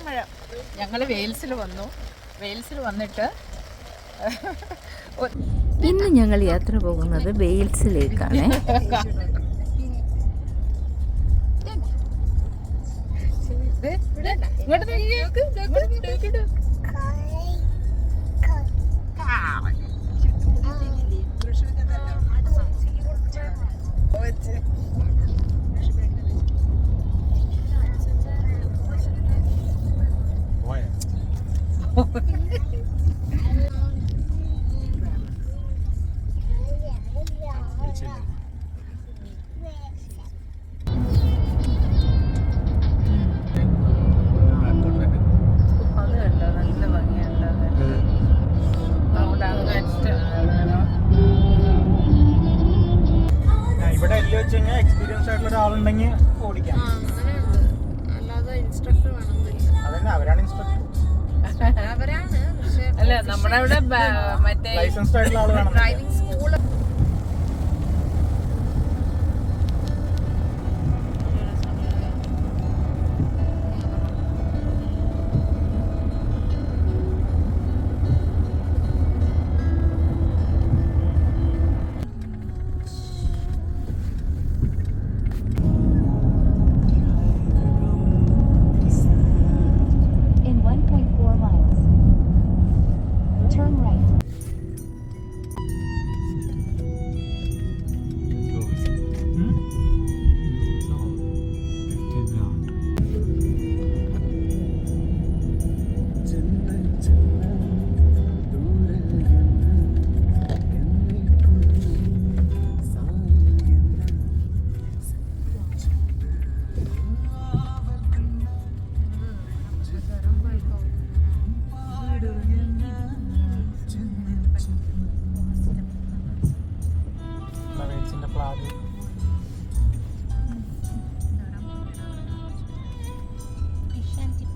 മഴ. ഞങ്ങൾ വെയിൽസിൽ വന്നിട്ട് ഇന്ന് ഞങ്ങൾ യാത്ര പോകുന്നത് വെയിൽസിലേക്കാണ്. ഇവിടെ എക്സ്പീരിയൻസ് ആയിട്ടുള്ള ഒരാളുണ്ടെങ്കിൽ ഓടിക്കാം. അതന്നെ, അവരാണ് ഇൻസ്ട്രക്ടർ. അല്ല, നമ്മുടെ ഇവിടെ മറ്റേ ലൈസൻസ്ഡ് ആയിട്ടുള്ള ആൾ വേണം. Driving school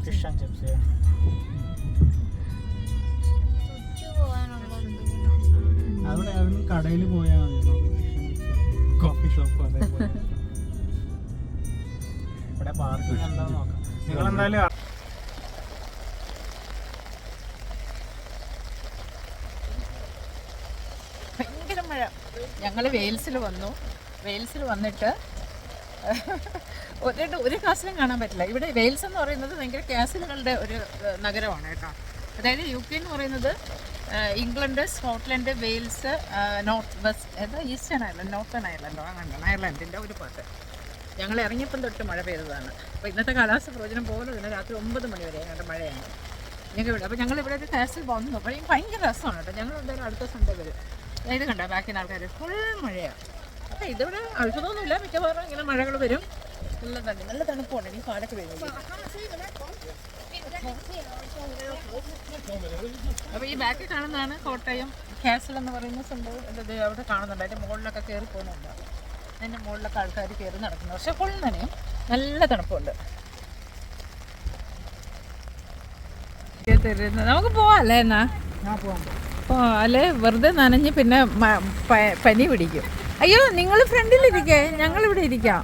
fish and chips. അവിടെ കടയിൽ പോയാൽ മതി, കോഫി ഷോപ്പ് അതേപോലെ. ഇവിടെ പാർക്കിംഗ് എന്താന്ന് നോക്കാം. നിങ്ങൾ എന്തായാലും ഭയങ്കര മഴ. ഞങ്ങൾ വെയിൽസിൽ വന്നിട്ട് ഒരു കാസിലും കാണാൻ പറ്റില്ല. ഇവിടെ വെയിൽസ് എന്ന് പറയുന്നത് ഭയങ്കര കാസിലുകളുടെ ഒരു നഗരമാണ് കേട്ടോ. അതായത് UK എന്ന് പറയുന്നത് England, Scotland, Wales, north west eastern Ireland, northern അയർലൻഡോ അങ്ങനെ അയർലൻഡിൻ്റെ ഒരു പാട്ട്. ഞങ്ങൾ ഇറങ്ങിയപ്പം തൊട്ട് മഴ പെയ്തതാണ്. അപ്പോൾ ഇന്നത്തെ കാലാവസ്ഥ പ്രവചനം പോലെ തന്നെ രാത്രി 9 മണി വരെ ഞങ്ങളുടെ മഴയാണ് ഞങ്ങൾക്ക് ഇവിടെ. അപ്പോൾ ഞങ്ങളിവിടെ ഒരു കാസിൽ വന്നു. അപ്പോൾ ഭയങ്കര രസമാണ് കേട്ടോ. ഞങ്ങൾ എന്തായാലും അടുത്ത സൺഡേ വരും. ഇത് കണ്ടോ, ബാക്കിന് ആൾക്കാർ ഫുൾ മഴയാണ്. അപ്പോൾ ഇതിവിടെ അത്ഭുതമൊന്നുമില്ല, മിക്കവാറും ഇങ്ങനെ മഴകൾ വരും. നല്ല തണുപ്പുണ്ട്. എനിക്ക് കാലൊക്കെ വരുന്നത്. അപ്പോൾ ഈ ബാക്കിൽ കാണുന്നതാണ് കോട്ടയം കാസിൽ എന്ന് പറയുന്ന സംഭവം. ഇത് അവിടെ കാണുന്നുണ്ട്. അതിൻ്റെ മുകളിലൊക്കെ കയറി പോകുന്നുണ്ട്. അതിൻ്റെ മുകളിലൊക്കെ ആൾക്കാർ കയറി നടക്കുന്നു. പക്ഷെ ഫുൾ നനയും, നല്ല തണുപ്പുണ്ട്. നമുക്ക് പോവാം അല്ലേ? എന്നാ അല്ലേ, വെറുതെ നനഞ്ഞ് പിന്നെ പനി പിടിക്കും. അയ്യോ, നിങ്ങൾ ഫ്രണ്ടിലിരിക്കേ, ഞങ്ങളിവിടെ ഇരിക്കാം.